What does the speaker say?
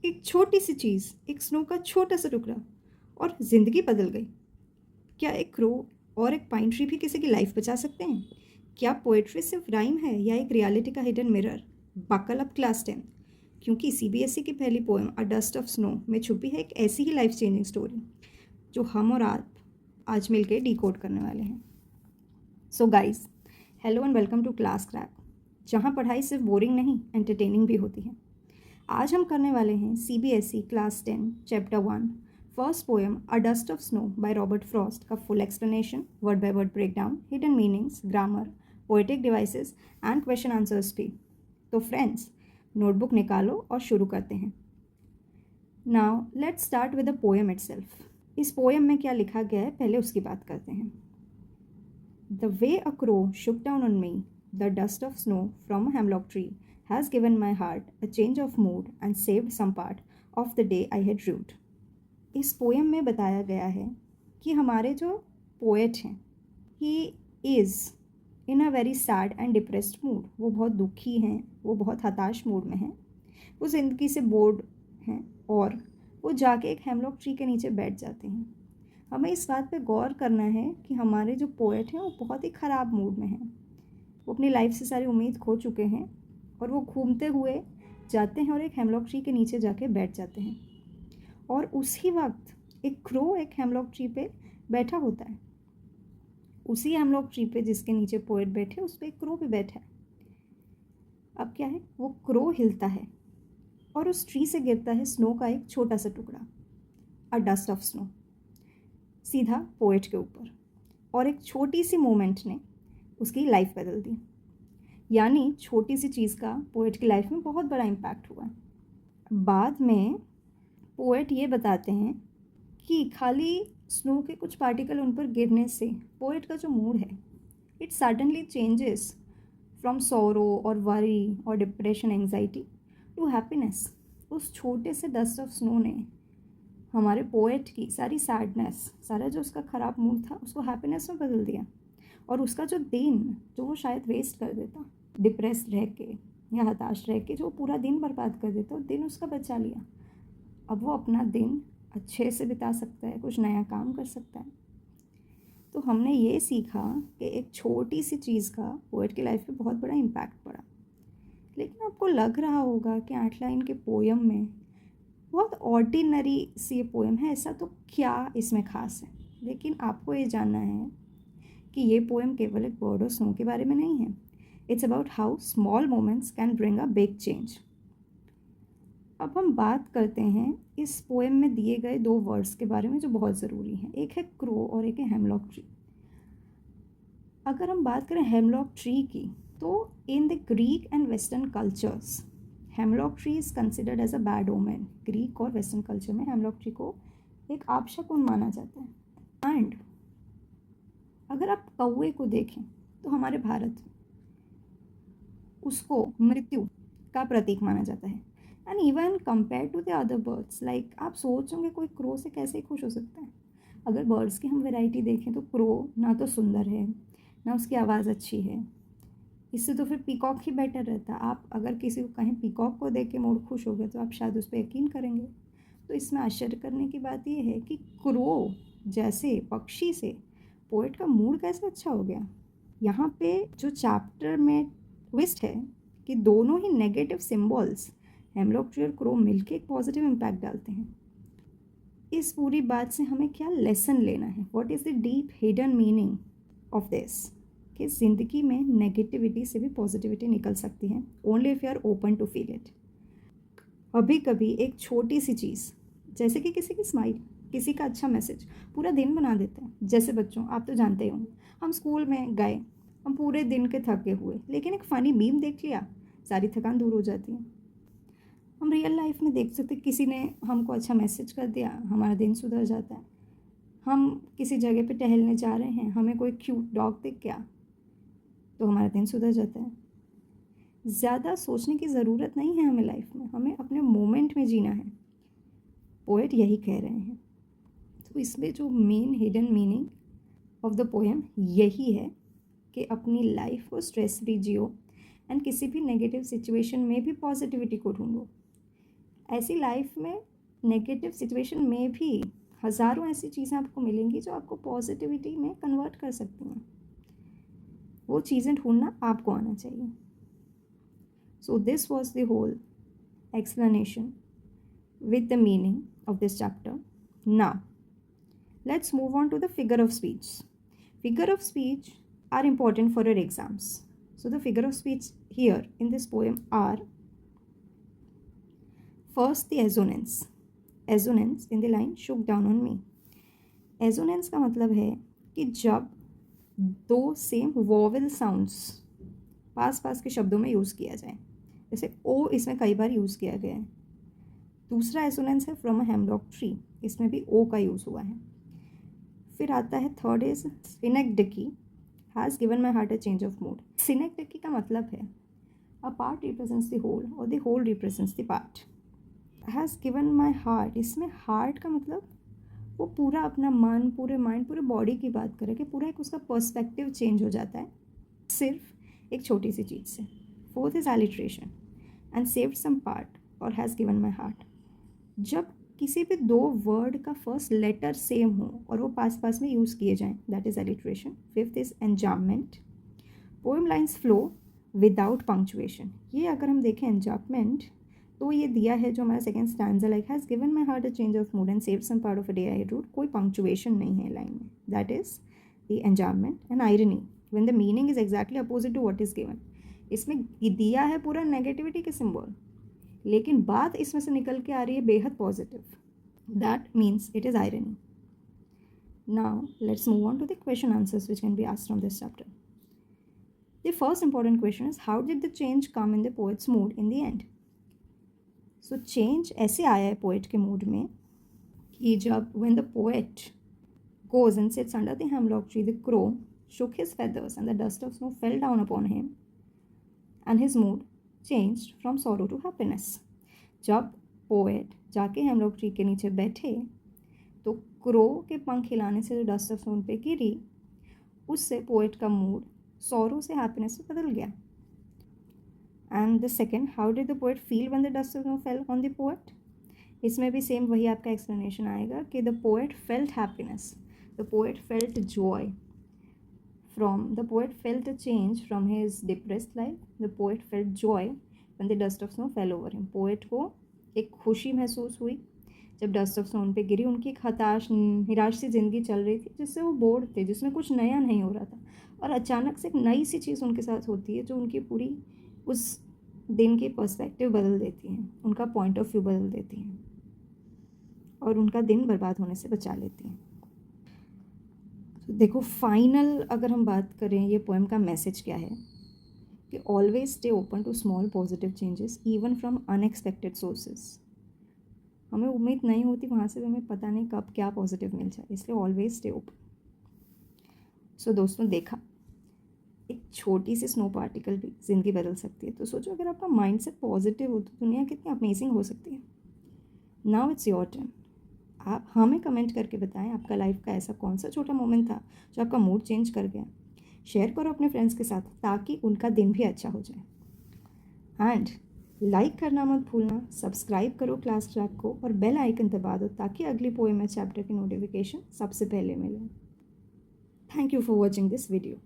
एक छोटी सी चीज़, एक स्नो का छोटा सा टुकड़ा और ज़िंदगी बदल गई। क्या एक क्रो और एक पाइन ट्री भी किसी की लाइफ बचा सकते हैं? क्या पोएट्री सिर्फ राइम है या एक रियलिटी का hidden mirror? Buckle up class 10, क्योंकि सीबीएसई की पहली poem a dust of snow में छुपी है एक ऐसी ही लाइफ चेंजिंग स्टोरी जो हम और आप आज मिलकर डिकोड करने वाले हैं। So guys, hello and welcome to Class Crack, जहाँ पढ़ाई सिर्फ बोरिंग नहीं एंटरटेनिंग भी होती है। आज हम करने वाले हैं CBSE class 10 chapter 1 first poem a dust of snow by Robert Frost का full explanation, word by word breakdown, hidden meanings, grammar, poetic devices and question answers भी। तो फ्रेंड्स, नोटबुक निकालो और शुरू करते हैं। Now let's start with the poem itself. इस poem में क्या लिखा गया है, पहले उसकी बात करते हैं। The way a crow shook down on me, the dust of snow from a hemlock tree, has given my heart a change of mood and saved some part of the day I had rued. इस poem में बताया गया है कि हमारे जो poet हैं, he is in a very sad and depressed mood. वो बहुत दुखी हैं, वो बहुत हताश मूड में हैं, वो ज़िंदगी से बोर्ड हैं और वो जाके एक हेमलॉक ट्री के नीचे बैठ जाते हैं। हमें इस बात पे गौर करना है कि हमारे जो पोएट हैं वो बहुत ही ख़राब मूड में हैं। वो अपनी लाइफ से सारी उम्मीद खो चुके हैं और वो घूमते हुए जाते हैं और एक हेमलॉक ट्री के नीचे जाके बैठ जाते हैं। और उसी वक्त एक क्रो एक हेमलॉक ट्री पे बैठा होता है। उसी हेमलॉक ट्री पे जिसके नीचे पोएट बैठे, उस पर एक क्रो भी बैठा है। अब क्या है, वो क्रो हिलता है और उस ट्री से गिरता है स्नो का एक छोटा सा टुकड़ा, अ डस्ट ऑफ स्नो, सीधा पोएट के ऊपर। और एक छोटी सी मोमेंट ने उसकी लाइफ बदल दी। यानी छोटी सी चीज़ का पोएट की लाइफ में बहुत बड़ा इम्पैक्ट हुआ। बाद में पोएट ये बताते हैं कि खाली स्नो के कुछ पार्टिकल उन पर गिरने से पोएट का जो मूड है, it suddenly changes from sorrow और वरी और डिप्रेशन एंग्जाइटी टू हैप्पीनेस। उस छोटे से डस्ट ऑफ स्नो ने हमारे पोएट की सारी सैडनेस, सारा जो उसका ख़राब मूड था, उसको हैप्पीनेस में बदल दिया। और उसका जो दिन जो वो शायद वेस्ट कर देता डिप्रेस्ड रह के या हताश रह के, जो पूरा दिन बर्बाद कर देता, वो दिन उसका बचा लिया। अब वो अपना दिन अच्छे से बिता सकता है, कुछ नया काम कर सकता है। तो हमने ये सीखा कि एक छोटी सी चीज़ का पोएट की लाइफ पे बहुत बड़ा इम्पैक्ट पड़ा। लेकिन आपको लग रहा होगा कि 8 लाइन के पोएम में बहुत ऑर्डिनरी सी ये पोएम है, ऐसा तो क्या इसमें ख़ास है। लेकिन आपको ये जानना है कि ये पोएम केवल एक बर्ड और स्नो के बारे में नहीं है। It's about how small moments can bring a big change. अब हम बात करते हैं इस पोएम में दिए गए 2 वर्ड्स के बारे में जो बहुत ज़रूरी हैं। एक है क्रो और एक है हेमलॉक ट्री। अगर हम बात करें हेमलॉक ट्री की, तो in the Greek and western cultures hemlock tree is considered as a bad omen. Greek और वेस्टर्न कल्चर में हेमलॉक ट्री को एक अपशकुन माना जाता है। एंड अगर आप कौवे को देखें तो हमारे भारत में उसको मृत्यु का प्रतीक माना जाता है। And even compare to the other birds, like आप सोचोगे कोई क्रो से कैसे खुश हो सकता है। अगर बर्ड्स की हम वैरायटी देखें तो क्रो ना तो सुंदर है, ना उसकी आवाज़ अच्छी है। इससे तो फिर पीकॉक ही बेटर रहता। आप अगर किसी को कहें पीकॉक को देख के मूड खुश हो गया तो आप शायद उस पर यकीन करेंगे। तो इसमें आश्चर्य करने की बात यह है कि क्रो जैसे पक्षी से पोएट का मूड कैसे अच्छा हो गया। यहाँ पे जो चैप्टर में ट्विस्ट है कि दोनों ही नेगेटिव सिम्बॉल्स हेमलॉक ट्री और क्रो मिलके एक पॉजिटिव इम्पैक्ट डालते हैं। इस पूरी बात से हमें क्या लेसन लेना है, what is the deep hidden meaning of this, कि ज़िंदगी में नेगेटिविटी से भी पॉजिटिविटी निकल सकती है, only if you are open to feel it. कभी कभी एक छोटी सी चीज़, जैसे कि किसी की स्माइल, किसी का अच्छा मैसेज पूरा दिन बना देता है। जैसे बच्चों, आप तो जानते ही होंगे, हम स्कूल में गए, हम पूरे दिन के थके हुए, लेकिन एक फ़नी मीम देख लिया, सारी थकान दूर हो जाती है। हम रियल लाइफ में देख सकते, किसी ने हमको अच्छा मैसेज कर दिया, हमारा दिन सुधर जाता है। हम किसी जगह पे टहलने जा रहे हैं, हमें कोई क्यूट डॉग दिख गया तो हमारा दिन सुधर जाता है। ज़्यादा सोचने की ज़रूरत नहीं है हमें लाइफ में, हमें अपने मोमेंट में जीना है। पोएट यही कह रहे हैं। तो इसमें जो main hidden meaning of the poem यही है कि अपनी लाइफ को स्ट्रेस फ्री जियो एंड किसी भी नेगेटिव सिचुएशन में भी पॉजिटिविटी को ढूंढो। ऐसी लाइफ में नेगेटिव सिचुएशन में भी हज़ारों ऐसी चीज़ें आपको मिलेंगी जो आपको पॉजिटिविटी में कन्वर्ट कर सकती हैं। वो चीज़ें ढूंढना आपको आना चाहिए। So this was the whole explanation with the meaning of this chapter. Now, let's move on to the figure of speech. Figure of speech are important for your exams. So the figure of speech here in this poem are first the assonance. Assonance in the line shook down on me. Assonance का मतलब है कि जब दो same vowel sounds पास पास के शब्दों में use किया जाए, जैसे ओ इसमें कई बार यूज़ किया गया है। दूसरा एसोनेंस है फ्रॉम अ हेमलॉक ट्री, इसमें भी ओ का यूज़ हुआ है। फिर आता है third is synecdoche has given my heart a change of mood. Synecdoche का मतलब है a part represents the whole और the whole represents the part. Has given my heart, इसमें हार्ट का मतलब वो पूरा अपना मन, पूरे माइंड, पूरे बॉडी की बात करे कि पूरा एक उसका पर्सपेक्टिव चेंज हो जाता है सिर्फ एक छोटी सी चीज़ से। Fourth is alliteration and saved some part और हैज़ गिवन माई हार्ट। जब किसी भी दो वर्ड का फर्स्ट लेटर सेम हो और वो पास पास में यूज़ किए जाएं, that is alliteration. Fifth is enjambment, poem lines flow without punctuation. ये अगर हम देखें एंजाममेंट तो ये दिया है जो हमारा second stanza, like has given my heart a change of mood and saved some part of a day I rued, कोई पंक्चुएशन नहीं है लाइन में, that is the enjambment. And irony when the meaning is exactly opposite to what is given. इसमें दिया है पूरा negativity के symbol, लेकिन बात इसमें से निकल के आ रही है बेहद positive, that means it is irony. Now let's move on to the question answers which can be asked from this chapter. The first important question is how did the change come in the poet's mood in the end. So change ऐसे आया है poet के mood में कि जब when the poet goes and sits under the hemlock tree, the crow shook his feathers and the dust of snow fell down upon him and his mood changed from sorrow to happiness. जब poet जाके hemlock tree के नीचे बैठे तो crow के पंख हिलाने से जो डस्ट ऑफ स्नो पे गिरी, उससे पोएट का मूड सॉरो से हैप्पीनेस में बदल गया। And the second, how did the poet feel when the dust of snow fell on the poet. इसमें भी सेम वही आपका एक्सप्लेनेशन आएगा कि the poet felt happiness, the poet felt Joy the poet felt a change from his depressed life. The poet felt joy when the dust of snow fell over him. Poet को एक खुशी महसूस हुई जब dust of snow उन पे गिरी। उनकी एक निराश सी ज़िंदगी चल रही थी जिससे वो बोर थे, जिसमें कुछ नया नहीं हो रहा था, और अचानक से एक नई सी चीज़ उनके साथ होती है जो उनकी पूरी उस दिन की पर्सपेक्टिव बदल देती है, उनका पॉइंट ऑफ व्यू बदल देती है और उनका दिन बर्बाद होने से बचा लेती है। देखो फाइनल अगर हम बात करें ये पोएम का मैसेज क्या है कि always stay open to small positive changes even from unexpected sources. हमें उम्मीद नहीं होती वहाँ से भी, हमें पता नहीं कब क्या पॉजिटिव मिल जाए, इसलिए ऑलवेज स्टे ओपन। सो दोस्तों देखा, एक छोटी सी स्नो पार्टिकल भी ज़िंदगी बदल सकती है। तो सोचो अगर आपका माइंड सेट पॉजिटिव हो तो दुनिया कितनी अमेजिंग हो सकती है। Now it's your turn. आप हमें कमेंट करके बताएं आपका लाइफ का ऐसा कौन सा छोटा मोमेंट था जो आपका मूड चेंज कर गया। शेयर करो अपने फ्रेंड्स के साथ ताकि उनका दिन भी अच्छा हो जाए। एंड लाइक करना मत भूलना, सब्सक्राइब करो क्लास ट्रैक को और बेल आइकन दबा दो ताकि अगली पोएम चैप्टर की नोटिफिकेशन सबसे पहले मिले। Thank you for watching this video.